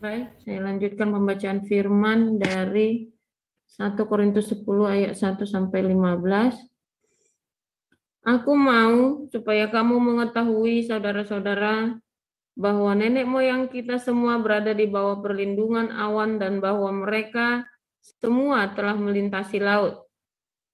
Baik, saya lanjutkan pembacaan firman dari 1 Korintus 10 ayat 1 sampai 15. Aku mau supaya kamu mengetahui, saudara-saudara, bahwa nenek moyang kita semua berada di bawah perlindungan awan dan bahwa mereka semua telah melintasi laut.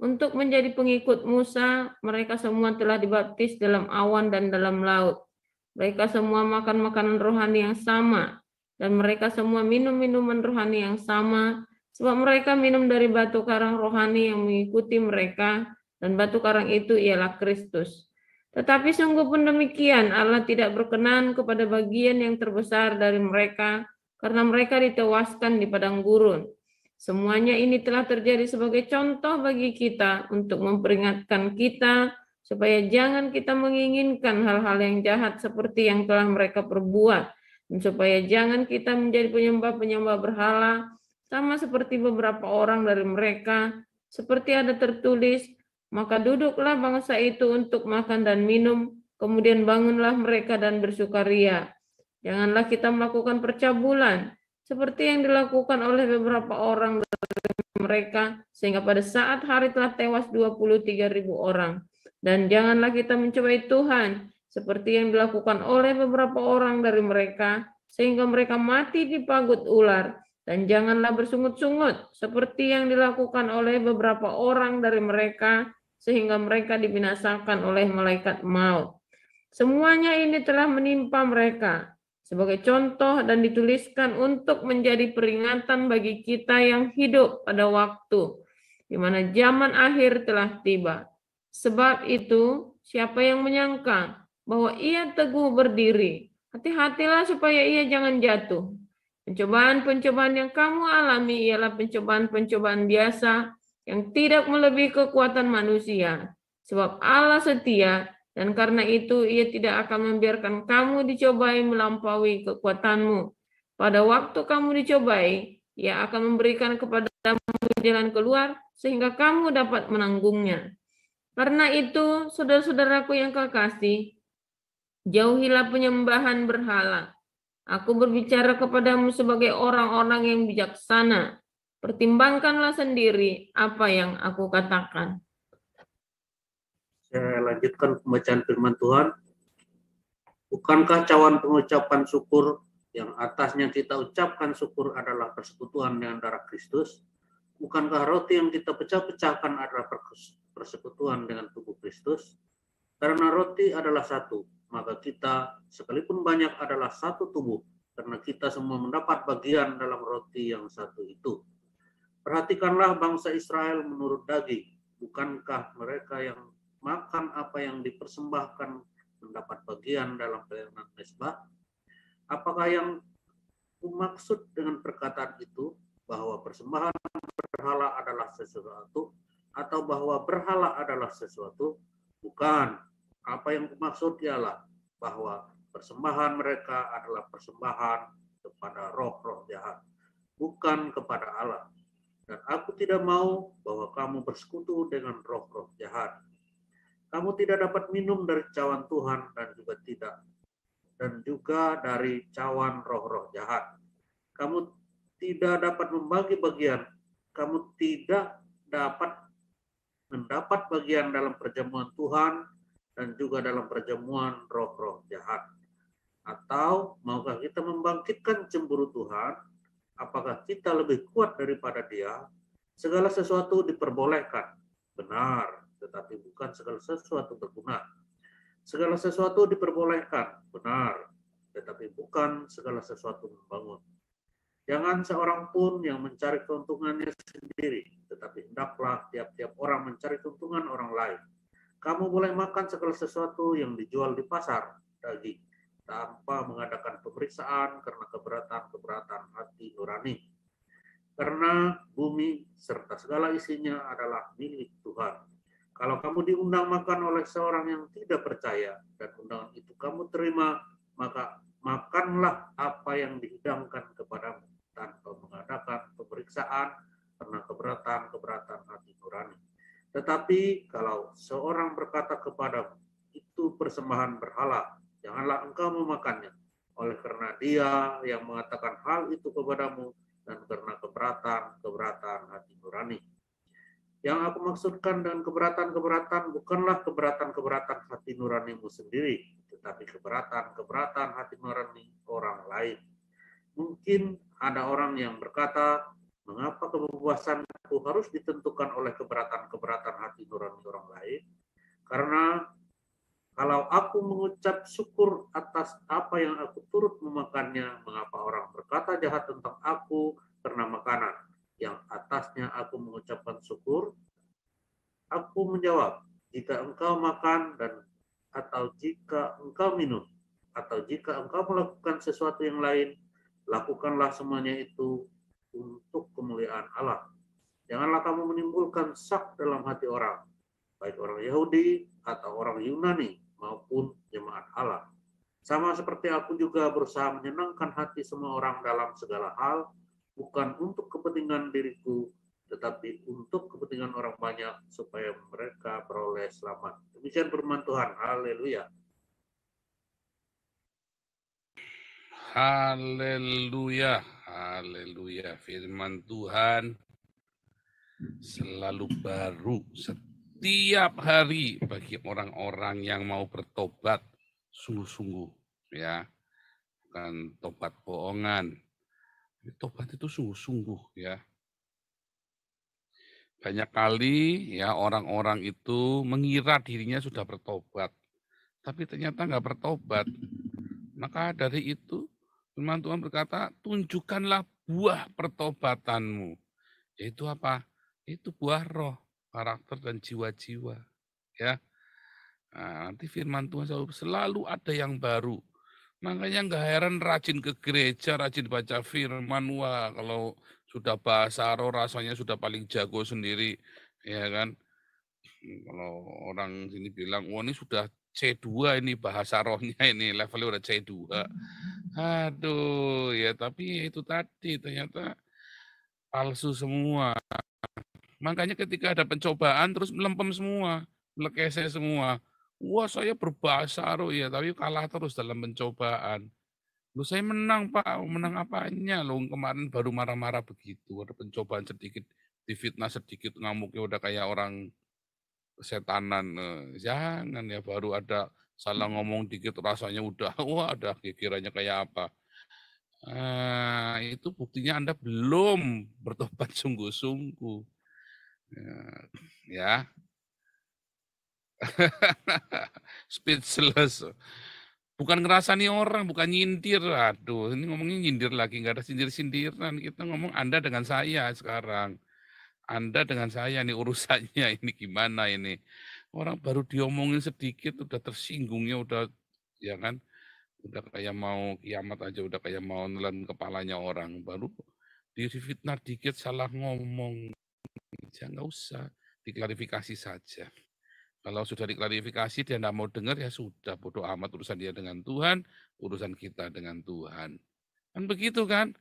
Untuk menjadi pengikut Musa, mereka semua telah dibaptis dalam awan dan dalam laut. Mereka semua makan makanan rohani yang sama, dan mereka semua minum minuman rohani yang sama, sebab mereka minum dari batu karang rohani yang mengikuti mereka, dan batu karang itu ialah Kristus. Tetapi sungguh pun demikian, Allah tidak berkenan kepada bagian yang terbesar dari mereka, karena mereka ditewaskan di padang gurun. Semuanya ini telah terjadi sebagai contoh bagi kita untuk memperingatkan kita supaya jangan kita menginginkan hal-hal yang jahat seperti yang telah mereka perbuat, dan supaya jangan kita menjadi penyembah-penyembah berhala sama seperti beberapa orang dari mereka, seperti ada tertulis, maka duduklah bangsa itu untuk makan dan minum, kemudian bangunlah mereka dan bersukaria. Janganlah kita melakukan percabulan, seperti yang dilakukan oleh beberapa orang dari mereka, sehingga pada saat hari telah tewas 23.000 orang. Dan janganlah kita mencobai Tuhan, seperti yang dilakukan oleh beberapa orang dari mereka, sehingga mereka mati dipagut ular. Dan janganlah bersungut-sungut, seperti yang dilakukan oleh beberapa orang dari mereka, sehingga mereka dibinasakan oleh malaikat maut. Semuanya ini telah menimpa mereka sebagai contoh dan dituliskan untuk menjadi peringatan bagi kita yang hidup pada waktu di mana zaman akhir telah tiba. Sebab itu, siapa yang menyangka bahwa ia teguh berdiri, hati-hatilah supaya ia jangan jatuh. Pencobaan-pencobaan yang kamu alami ialah pencobaan-pencobaan biasa yang tidak melebihi kekuatan manusia. Sebab Allah setia, dan karena itu ia tidak akan membiarkan kamu dicobai melampaui kekuatanmu. Pada waktu kamu dicobai, ia akan memberikan kepadamu jalan keluar sehingga kamu dapat menanggungnya. Karena itu, saudara-saudaraku yang kekasih, jauhilah penyembahan berhala. Aku berbicara kepadamu sebagai orang-orang yang bijaksana. Pertimbangkanlah sendiri apa yang aku katakan. Saya lanjutkan pembacaan firman Tuhan. Bukankah cawan pengucapan syukur yang atasnya kita ucapkan syukur adalah persekutuan dengan darah Kristus? Bukankah roti yang kita pecah-pecahkan adalah persekutuan dengan tubuh Kristus? Karena roti adalah satu, maka kita sekalipun banyak adalah satu tubuh, karena kita semua mendapat bagian dalam roti yang satu itu. Perhatikanlah bangsa Israel menurut daging. Bukankah mereka yang makan apa yang dipersembahkan mendapat bagian dalam pelayanan mezbah? Apakah yang kumaksud dengan perkataan itu, bahwa persembahan berhala adalah sesuatu, atau bahwa berhala adalah sesuatu? Bukan. Apa yang kumaksud ialah bahwa persembahan mereka adalah persembahan kepada roh-roh jahat, bukan kepada Allah. Dan aku tidak mau bahwa kamu bersekutu dengan roh-roh jahat. Kamu tidak dapat minum dari cawan Tuhan dan juga dari cawan roh-roh jahat. Kamu tidak dapat membagi bagian. Kamu tidak dapat mendapat bagian dalam perjamuan Tuhan dan juga dalam perjamuan roh-roh jahat. Atau maukah kita membangkitkan cemburu Tuhan? Apakah kita lebih kuat daripada Dia? Segala sesuatu diperbolehkan, benar, tetapi bukan segala sesuatu berguna. Segala sesuatu diperbolehkan, benar, tetapi bukan segala sesuatu membangun. Jangan seorang pun yang mencari keuntungannya sendiri, tetapi hendaklah tiap-tiap orang mencari keuntungan orang lain. Kamu boleh makan segala sesuatu yang dijual di pasar daging, tanpa mengadakan pemeriksaan karena keberatan hati nurani. Karena bumi serta segala isinya adalah milik Tuhan. Kalau kamu diundang makan oleh seorang yang tidak percaya dan undangan itu kamu terima, maka makanlah apa yang dihidangkan kepadamu tanpa mengadakan pemeriksaan karena keberatan hati nurani. Tetapi kalau seorang berkata kepadamu, itu persembahan berhala, janganlah engkau memakannya. oleh karena dia yang mengatakan hal itu kepadamu, dan karena keberatan hati nurani. Yang aku maksudkan dengan keberatan bukanlah keberatan hati nuranimu sendiri, tetapi keberatan hati nurani orang lain. Mungkin ada orang yang berkata, mengapa kebebasanku harus ditentukan oleh keberatan hati nurani orang lain? Karena kalau aku mengucap syukur atas apa yang aku turut memakannya, mengapa orang berkata jahat tentang aku karena makanan yang atasnya aku mengucapkan syukur? Aku menjawab, jika engkau makan atau jika engkau minum, atau jika engkau melakukan sesuatu yang lain, lakukanlah semuanya itu untuk kemuliaan Allah. Janganlah kamu menimbulkan syak dalam hati orang, baik orang Yahudi atau orang Yunani maupun jemaat Allah. Sama seperti aku juga berusaha menyenangkan hati semua orang dalam segala hal, bukan untuk kepentingan diriku, tetapi untuk kepentingan orang banyak supaya mereka beroleh selamat. Demikian firman Tuhan. Haleluya. Haleluya, haleluya. Firman Tuhan selalu baru setiap hari bagi orang-orang yang mau bertobat sungguh-sungguh, ya. Bukan tobat bohongan. Tobat itu sungguh-sungguh, ya. Banyak kali ya orang-orang itu mengira dirinya sudah bertobat, tapi ternyata nggak bertobat. Maka dari itu firman Tuhan berkata, tunjukkanlah buah pertobatanmu. Yaitu apa? Itu buah roh, karakter dan jiwa-jiwa. Ya, nah, nanti firman Tuhan selalu ada yang baru. Makanya nggak heran rajin ke gereja, rajin baca firman. Wah, kalau sudah bahasa roh rasanya sudah paling jago sendiri, ya kan? Kalau orang sini bilang, wah ini sudah C2 ini bahasa rohnya ini, levelnya udah C2. Aduh, ya tapi itu tadi ternyata palsu semua. Makanya ketika ada pencobaan terus melempem semua, melekese semua. Wah saya berbahasa roh ya, tapi kalah terus dalam pencobaan. Loh saya menang Pak, menang apanya? Loh kemarin baru marah-marah begitu, ada pencobaan sedikit, difitnah sedikit, ngamuknya udah kayak orang kesetanan. Jangan ya, baru ada salah ngomong dikit rasanya udah, wah ada pikirannya kayak apa. Itu buktinya Anda belum bertobat sungguh-sungguh. Ya. Speechless. Bukan ngerasani orang, bukan nyindir. Aduh, ini ngomongnya nyindir lagi, nggak ada sindir-sindiran. Kita ngomong Anda dengan saya sekarang. Anda dengan saya nih urusannya ini gimana ini. Orang baru diomongin sedikit udah tersinggungnya, udah ya kan. Udah kayak mau kiamat aja, udah kayak mau nelen kepalanya orang. Baru difitnah dikit salah ngomong. Ya nggak usah, diklarifikasi saja. Kalau sudah diklarifikasi dia tidak mau dengar ya sudah, bodoh amat, urusan dia dengan Tuhan, urusan kita dengan Tuhan. Kan begitu kan?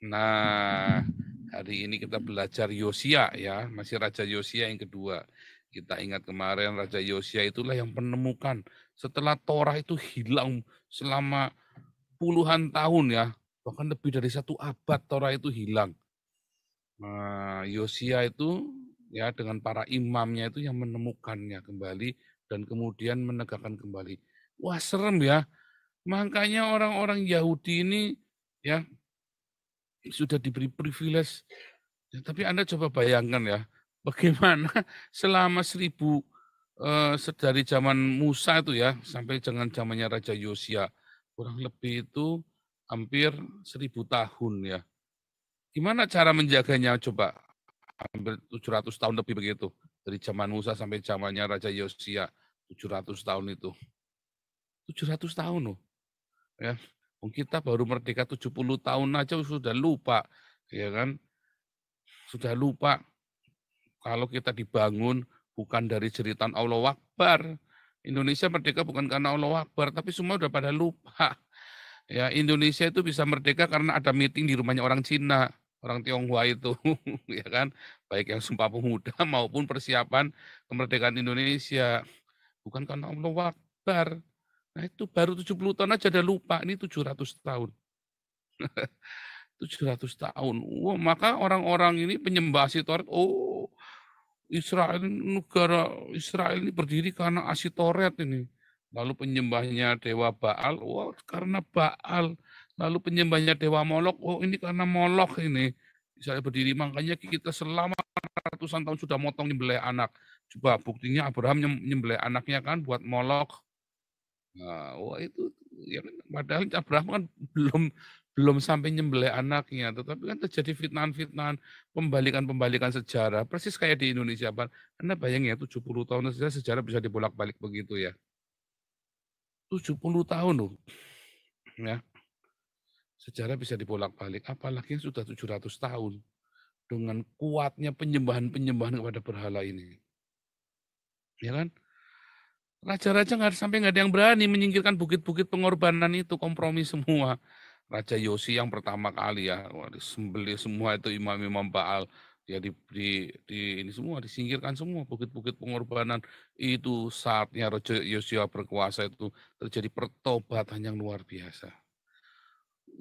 Nah, hari ini kita belajar Yosia ya, masih Raja Yosia yang kedua. Kita ingat kemarin Raja Yosia itulah yang menemukan setelah Torah itu hilang selama puluhan tahun ya, bahkan lebih dari 1 abad Torah itu hilang. Nah, Yosia itu ya dengan para imamnya itu yang menemukannya kembali dan kemudian menegakkan kembali. Wah, serem ya. Makanya orang-orang Yahudi ini ya sudah diberi privilege. Ya, tapi Anda coba bayangkan ya, bagaimana selama 1000 dari zaman Musa itu ya sampai dengan zamannya Raja Yosia, kurang lebih itu hampir 1000 tahun ya. Gimana cara menjaganya coba? Hampir 700 tahun lebih begitu. Dari zaman Musa sampai zamannya Raja Yosia, 700 tahun itu. 700 tahun loh. Ya. Kita baru merdeka 70 tahun aja sudah lupa, ya kan? Sudah lupa kalau kita dibangun bukan dari jeritan Allahu Akbar. Indonesia merdeka bukan karena Allahu Akbar, tapi semua udah pada lupa. Ya, Indonesia itu bisa merdeka karena ada meeting di rumahnya orang Cina, orang Tionghoa itu, ya kan? Baik yang Sumpah Pemuda maupun persiapan kemerdekaan Indonesia. Bukan karena Allahu Akbar. Nah itu baru 70 tahun aja udah lupa, ini 700 tahun. 700 tahun. Wah, maka orang-orang ini penyembah Asitoret, oh negara Israel ini berdiri karena Asitoret ini. Lalu penyembahnya dewa Baal, wah karena Baal. Lalu penyembahnya dewa Molok, oh ini karena Molok ini. Israel berdiri, makanya kita selama ratusan tahun sudah motong nyembelih anak. Coba buktinya Abraham nyembelih anaknya kan buat Molok. Nah, wah itu ya kan, padahal Abraham kan belum sampai nyembelih anaknya, tetapi kan terjadi fitnahan-fitnahan, pembalikan sejarah, persis kayak di Indonesia. Anda bayangin ya 70 tahun saja sejarah bisa dibolak-balik begitu ya. 70 tahun loh. Ya. Sejarah bisa dibolak-balik, apalagi yang sudah 700 tahun dengan kuatnya penyembahan-penyembahan kepada berhala ini. Ya kan? Raja-raja nggak ada yang berani menyingkirkan bukit-bukit pengorbanan itu, kompromi semua. Raja Yosi yang pertama kali ya, disembelih semua itu imam-imam Baal, ya ini semua disingkirkan semua bukit-bukit pengorbanan itu. Saatnya Raja Yosia berkuasa itu terjadi pertobatan yang luar biasa.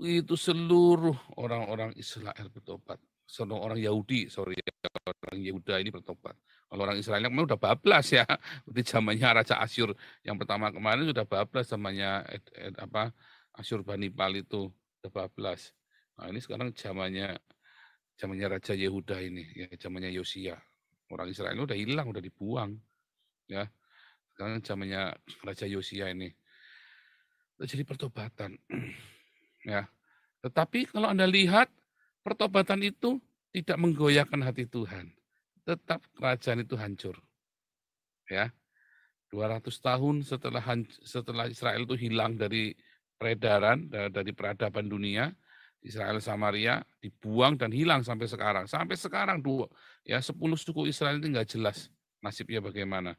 Itu seluruh orang-orang Israel bertobat, seluruh orang Yahudi, orang Yehuda ini bertobat. Kalau orang Israel memang udah bablas ya, di zamannya Raja Asyur yang pertama kemarin sudah bablas, zamannya Asyur Banipal itu udah bablas. Nah ini sekarang zamannya Raja Yehuda ini, ya zamannya Yosia. Orang Israel udah hilang, udah dibuang, ya. Sekarang zamannya Raja Yosia ini terjadi pertobatan, ya. Tetapi kalau Anda lihat pertobatan itu tidak menggoyahkan hati Tuhan. Tetap kerajaan itu hancur. Ya. 200 tahun setelah Israel itu hilang dari peredaran, dari peradaban dunia, Israel Samaria dibuang dan hilang sampai sekarang. Sampai sekarang 10 suku Israel itu nggak jelas nasibnya bagaimana.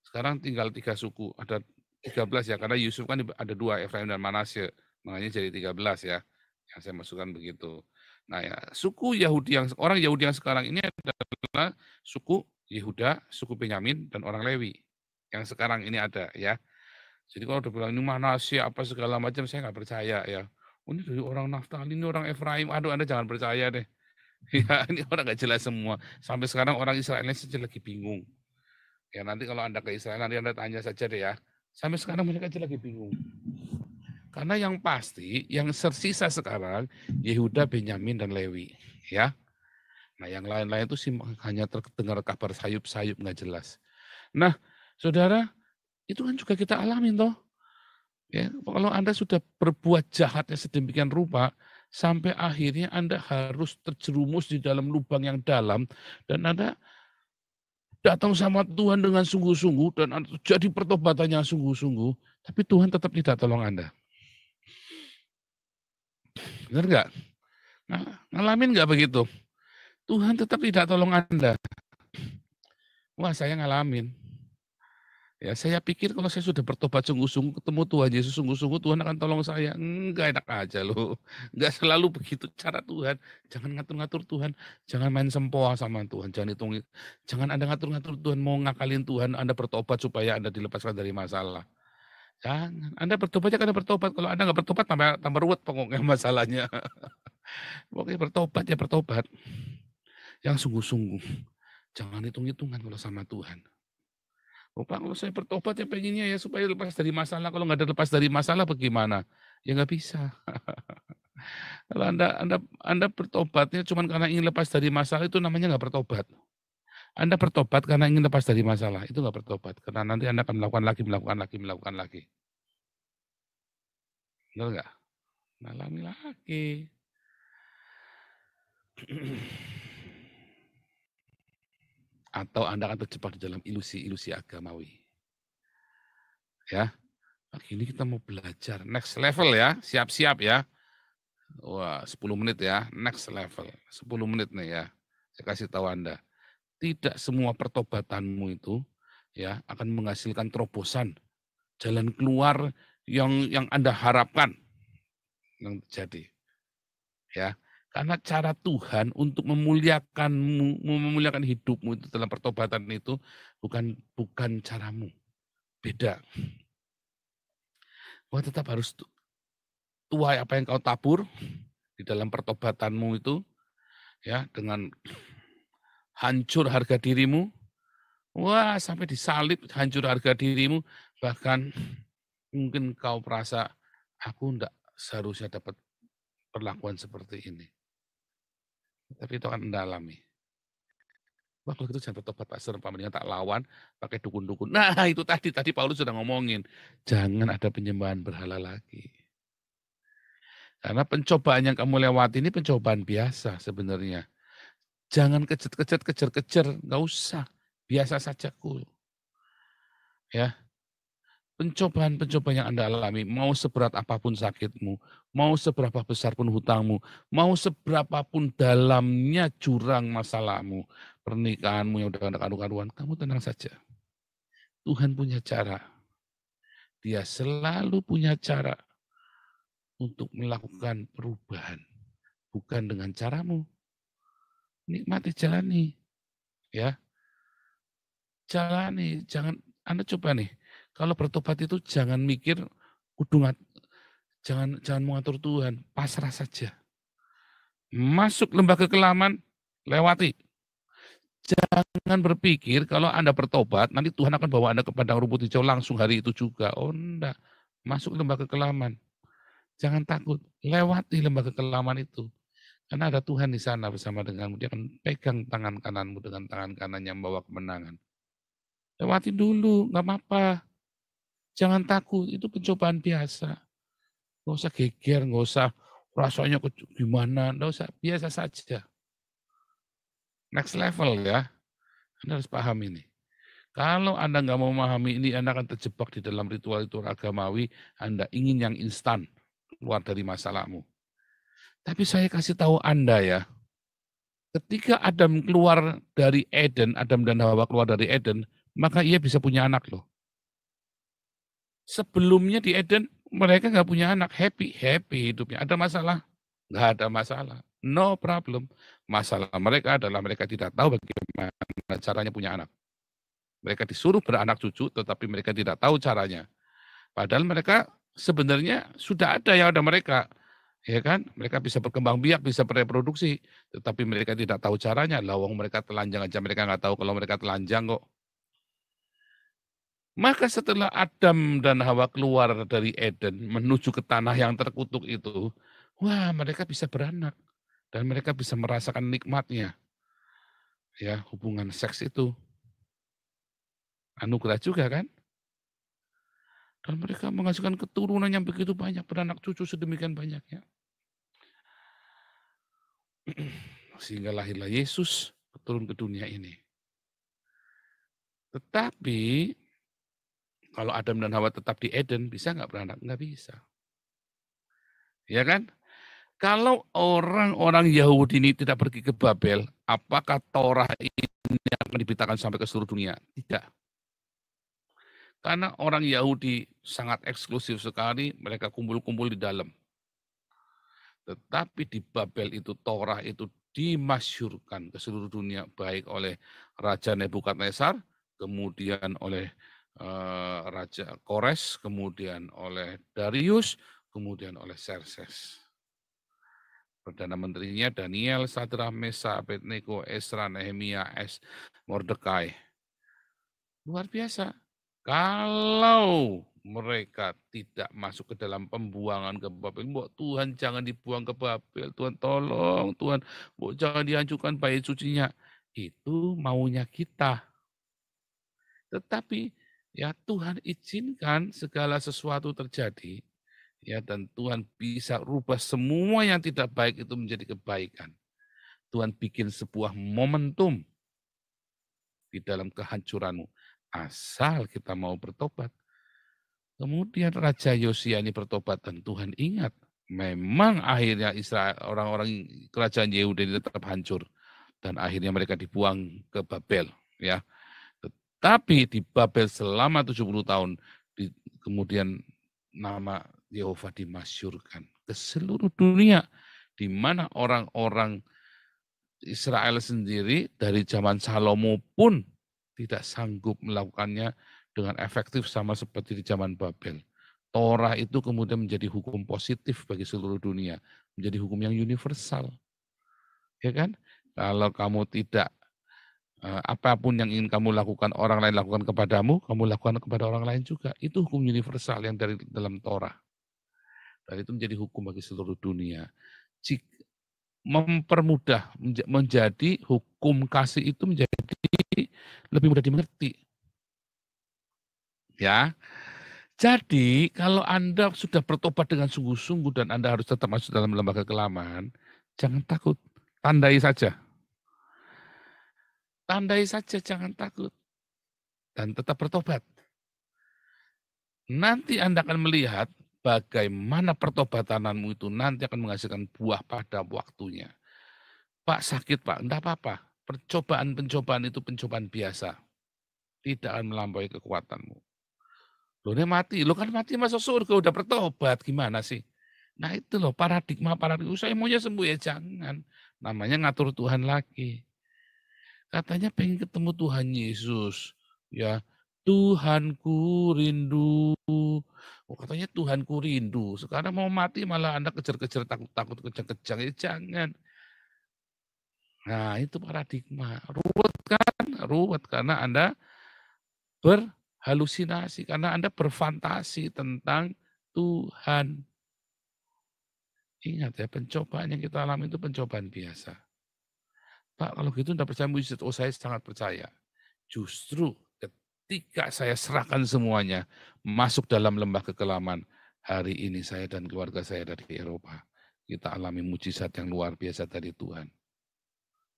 Sekarang tinggal 3 suku, ada 13 ya, karena Yusuf kan ada 2, Efraim dan Manasye, makanya jadi 13 ya, yang saya masukkan begitu. Nah ya, suku Yahudi orang Yahudi yang sekarang ini adalah suku Yehuda, suku Benyamin, dan orang Lewi yang sekarang ini ada ya. Jadi kalau udah bilang ini Manasye apa segala macam, saya nggak percaya ya. Oh, ini dari orang Naftali, ini orang Efraim, aduh Anda jangan percaya deh. Ya, ini orang nggak jelas semua. Sampai sekarang orang Israelnya saja lagi bingung. Ya nanti kalau Anda ke Israel, nanti Anda tanya saja deh ya. Sampai sekarang mereka aja lagi bingung. Karena yang pasti, yang tersisa sekarang, Yehuda, Benyamin, dan Lewi. Ya. Nah yang lain-lain itu sih hanya terdengar kabar sayup-sayup nggak jelas. Nah saudara, itu kan juga kita alamin toh. Ya, kalau Anda sudah berbuat jahatnya sedemikian rupa, sampai akhirnya Anda harus terjerumus di dalam lubang yang dalam, dan Anda datang sama Tuhan dengan sungguh-sungguh, dan Anda jadi pertobatannya sungguh-sungguh, tapi Tuhan tetap tidak tolong Anda. Benar nggak? Ngalamin nggak begitu? Tuhan tetap tidak tolong Anda. Wah, saya ngalamin. Ya, saya pikir kalau saya sudah bertobat sungguh-sungguh, ketemu Tuhan Yesus sungguh-sungguh, Tuhan akan tolong saya. Enggak, enak aja loh. Enggak selalu begitu cara Tuhan. Jangan ngatur-ngatur Tuhan. Jangan main sempoa sama Tuhan. Jangan Anda ngatur-ngatur Tuhan, mau ngakalin Tuhan, Anda bertobat supaya Anda dilepaskan dari masalah. Jangan. Anda bertobat ya karena bertobat. Kalau Anda nggak bertobat, tambah ruwet pokoknya masalahnya. Pokoknya bertobat ya bertobat. Yang sungguh-sungguh. Jangan hitung-hitungan kalau sama Tuhan. Pak, kalau saya bertobat ya pengennya ya supaya lepas dari masalah. Kalau nggak ada lepas dari masalah bagaimana? Ya nggak bisa. Kalau Anda bertobatnya cuma karena ingin lepas dari masalah, itu namanya nggak bertobat. Anda bertobat karena ingin lepas dari masalah, itu nggak bertobat. Karena nanti Anda akan melakukan lagi. Benar nggak? Alami lagi. Atau Anda akan terjebak di dalam ilusi-ilusi agamawi. Ya. Ini kita mau belajar next level ya, siap-siap ya. Wah, 10 menit ya, next level. 10 menit nih ya. Saya kasih tahu Anda. Tidak semua pertobatanmu itu ya akan menghasilkan terobosan, jalan keluar yang Anda harapkan yang terjadi. Ya. Karena cara Tuhan untuk memuliakan hidupmu itu dalam pertobatan itu bukan caramu. Beda. Kau tetap harus tuai apa yang kau tabur di dalam pertobatanmu itu, ya, dengan hancur harga dirimu. Wah, sampai disalib, hancur harga dirimu, bahkan mungkin kau merasa, aku enggak seharusnya dapat perlakuan seperti ini. Tapi itu akan Anda alami. Wah, kalau gitu jangan bertobat, Pak, mendingan tak lawan, pakai dukun-dukun. Nah, itu tadi Paulus sudah ngomongin, jangan ada penyembahan berhala lagi. Karena pencobaan yang kamu lewati ini pencobaan biasa sebenarnya. Jangan kejar-kejar, nggak usah. Biasa saja, cool. Ya, pencobaan-pencobaan yang Anda alami, mau seberat apapun sakitmu, mau seberapa besar pun hutangmu, mau seberapa pun dalamnya jurang masalahmu, pernikahanmu yang udah ada karu-karuan, kamu tenang saja. Tuhan punya cara. Dia selalu punya cara untuk melakukan perubahan. Bukan dengan caramu. Nikmati, jalani. Ya, jalani. Jangan, Anda coba nih, kalau bertobat itu jangan mikir, jangan mengatur Tuhan, pasrah saja. Masuk lembah kekelaman, lewati. Jangan berpikir kalau Anda bertobat, nanti Tuhan akan bawa Anda ke padang rumput hijau langsung hari itu juga. Oh enggak, masuk lembah kekelaman. Jangan takut, lewati lembah kekelaman itu. Karena ada Tuhan di sana bersama denganmu. Dia akan pegang tangan kananmu dengan tangan kanan yang membawa kemenangan. Lewati dulu, nggak apa-apa. Jangan takut, itu pencobaan biasa. Nggak usah geger, nggak usah rasanya gimana, nggak usah, biasa saja. Next level ya, Anda harus paham ini. Kalau Anda nggak mau memahami ini, Anda akan terjebak di dalam ritual-ritual agamawi, Anda ingin yang instan, keluar dari masalahmu. Tapi saya kasih tahu Anda ya, ketika Adam keluar dari Eden, Adam dan Hawa keluar dari Eden, maka ia bisa punya anak loh. Sebelumnya di Eden, mereka nggak punya anak, happy hidupnya. Ada masalah? Nggak ada masalah, no problem. Masalah mereka adalah mereka tidak tahu bagaimana caranya punya anak. Mereka disuruh beranak cucu, tetapi mereka tidak tahu caranya. Padahal mereka sebenarnya sudah ada yang ada mereka. Ya kan? Mereka bisa berkembang biak, bisa bereproduksi, tetapi mereka tidak tahu caranya. Lawang mereka telanjang aja, mereka nggak tahu kalau mereka telanjang kok. Maka setelah Adam dan Hawa keluar dari Eden menuju ke tanah yang terkutuk itu, wah, mereka bisa beranak dan mereka bisa merasakan nikmatnya. Ya, hubungan seks itu. Anugerah juga kan? Dan mereka menghasilkan keturunan yang begitu banyak, beranak cucu sedemikian banyaknya. Sehingga lahirlah Yesus turun ke dunia ini. Tetapi kalau Adam dan Hawa tetap di Eden, bisa nggak beranak? Nggak bisa. Ya kan? Kalau orang-orang Yahudi ini tidak pergi ke Babel, apakah Torah ini akan diberitakan sampai ke seluruh dunia? Tidak. Karena orang Yahudi sangat eksklusif sekali, mereka kumpul-kumpul di dalam. Tetapi di Babel itu Torah itu dimasyhurkan ke seluruh dunia, baik oleh Raja Nebukadnezar, kemudian oleh Raja Kores, kemudian oleh Darius, kemudian oleh Xerxes. Perdana Menterinya Daniel, Sadrah, Mesa, Abednego, Esra, Nehemia, Mordekai. Luar biasa. Kalau mereka tidak masuk ke dalam pembuangan ke Babel, Tuhan jangan dibuang ke Babel, Tuhan tolong, Tuhan jangan dihancurkan bait sucinya. Itu maunya kita. Tetapi ya Tuhan izinkan segala sesuatu terjadi. Ya, dan Tuhan bisa rubah semua yang tidak baik itu menjadi kebaikan. Tuhan bikin sebuah momentum di dalam kehancuranmu. Asal kita mau bertobat. Kemudian Raja Yosia ini bertobat dan Tuhan ingat. Memang akhirnya Israel, orang-orang kerajaan Yehuda ini tetap hancur. Dan akhirnya mereka dibuang ke Babel. Ya. Tetapi di Babel selama 70 tahun, kemudian nama Yehova dimasyhurkan ke seluruh dunia, di mana orang-orang Israel sendiri dari zaman Salomo pun tidak sanggup melakukannya dengan efektif sama seperti di zaman Babel. Torah itu kemudian menjadi hukum positif bagi seluruh dunia, menjadi hukum yang universal. Ya kan? Kalau kamu tidak apapun yang ingin kamu lakukan, orang lain lakukan kepadamu, kamu lakukan kepada orang lain juga. Itu hukum universal yang dari dalam Torah. Dan itu menjadi hukum bagi seluruh dunia. Mempermudah, menjadi hukum kasih itu menjadi lebih mudah dimengerti. Ya. Jadi kalau Anda sudah bertobat dengan sungguh-sungguh dan Anda harus tetap masuk dalam lembaga kekelaman, jangan takut, tandai saja. Tandai saja, jangan takut. Dan tetap bertobat. Nanti Anda akan melihat bagaimana pertobatanmu itu nanti akan menghasilkan buah pada waktunya. Pak sakit Pak, enggak apa-apa. Pencobaan itu pencobaan biasa. Tidak akan melampaui kekuatanmu. Loh ini mati, lo kan mati masuk surga, udah bertobat, gimana sih? Nah itu loh paradigma, saya maunya sembuh ya jangan. Namanya ngatur Tuhan lagi. Katanya pengen ketemu Tuhan Yesus. Ya, Tuhanku rindu. Oh, katanya Tuhanku rindu. Sekarang mau mati malah Anda kejar-kejar, takut-takut, kejar-kejar. Ya jangan. Nah itu paradigma. Ruwet kan? Ruwet karena Anda berhalusinasi. Karena Anda berfantasi tentang Tuhan. Ingat ya, pencobaan yang kita alami itu pencobaan biasa. Pak, kalau gitu tidak percaya mujizat. Oh, saya sangat percaya. Justru ketika saya serahkan semuanya, masuk dalam lembah kekelaman, hari ini saya dan keluarga saya dari Eropa, kita alami mujizat yang luar biasa dari Tuhan.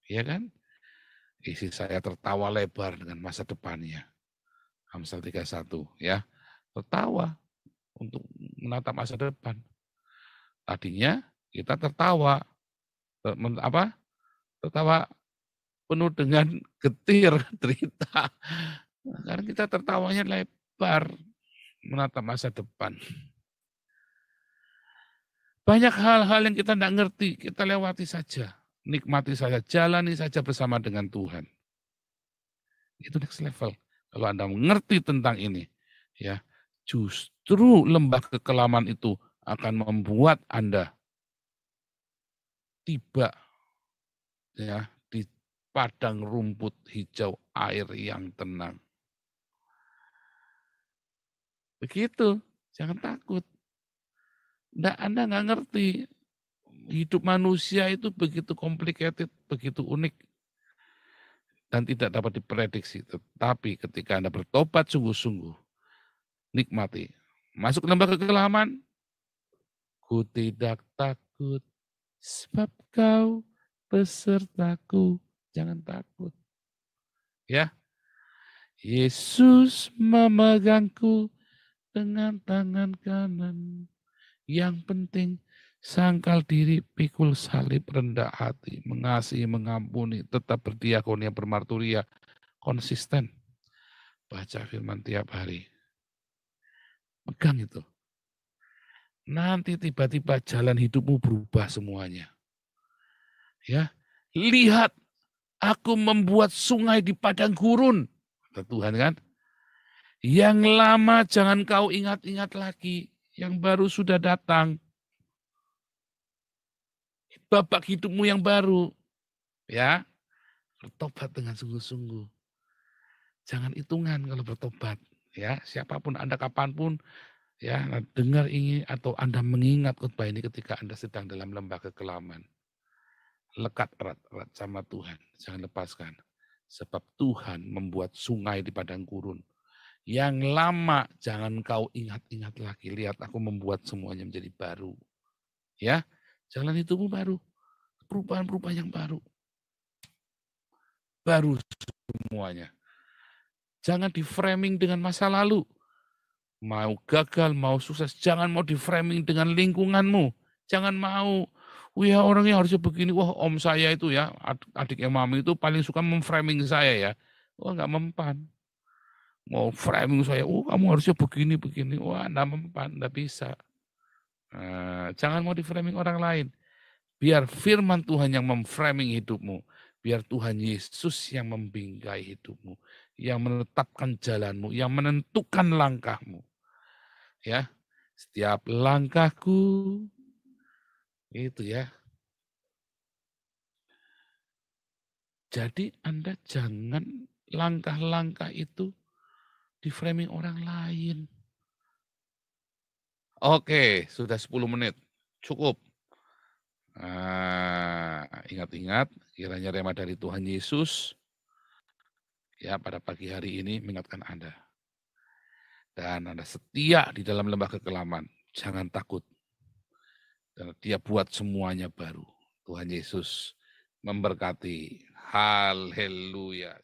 Iya kan? Isi saya tertawa lebar dengan masa depannya. Amsal 31, ya. Tertawa untuk menatap masa depan. Tadinya kita tertawa, tertawa penuh dengan getir, derita. Karena kita tertawanya lebar menatap masa depan. Banyak hal-hal yang kita tidak ngerti, kita lewati saja. Nikmati saja, jalani saja bersama dengan Tuhan. Itu next level. Kalau Anda mengerti tentang ini, ya justru lembah kekelaman itu akan membuat Anda tiba ya di padang rumput hijau air yang tenang. Begitu, jangan takut. Anda nggak ngerti. Hidup manusia itu begitu complicated, begitu unik. Dan tidak dapat diprediksi. Tetapi ketika Anda bertobat sungguh-sungguh, nikmati. Masuk ke lembah kekelaman, ku tidak takut, sebab kau besertaku. Jangan takut. Ya, Yesus memegangku dengan tangan kanan. Yang penting sangkal diri, pikul salib, rendah hati, mengasihi, mengampuni, tetap berdiakonia, bermarturia, konsisten. Baca firman tiap hari. Pegang itu. Nanti tiba-tiba jalan hidupmu berubah semuanya. Ya, lihat aku membuat sungai di padang gurun. Kata Tuhan kan. Yang lama jangan kau ingat-ingat lagi. Yang baru sudah datang. Babak hidupmu yang baru. Ya, bertobat dengan sungguh-sungguh. Jangan hitungan kalau bertobat. Ya, siapapun Anda kapanpun, ya dengar ini atau Anda mengingat khotbah ini ketika Anda sedang dalam lembah kekelaman. Lekat erat-erat sama Tuhan. Jangan lepaskan. Sebab Tuhan membuat sungai di padang gurun. Yang lama jangan kau ingat-ingat lagi. Lihat aku membuat semuanya menjadi baru. Ya, jalan hidupmu baru. Perubahan-perubahan yang baru. Baru semuanya. Jangan di-framing dengan masa lalu. Mau gagal, mau sukses, jangan mau di-framing dengan lingkunganmu. Jangan mau, wah orangnya harusnya begini, wah om saya itu ya, adiknya mami itu paling suka memframing saya ya. Wah nggak mempan. Mau framing saya, oh kamu harusnya begini, wah nggak mempan, nggak bisa. Jangan mau di-framing orang lain. Biar firman Tuhan yang memframing hidupmu. Biar Tuhan Yesus yang membingkai hidupmu. Yang menetapkan jalanmu, yang menentukan langkahmu. Ya, setiap langkahku. Itu ya. Jadi Anda jangan langkah-langkah itu di framing orang lain. Oke, sudah 10 menit. Cukup. Nah, ingat-ingat kiranya rema dari Tuhan Yesus ya pada pagi hari ini mengingatkan Anda. Dan Anda setia di dalam lembah kekelaman. Jangan takut. Dan Dia buat semuanya baru. Tuhan Yesus memberkati. Haleluya.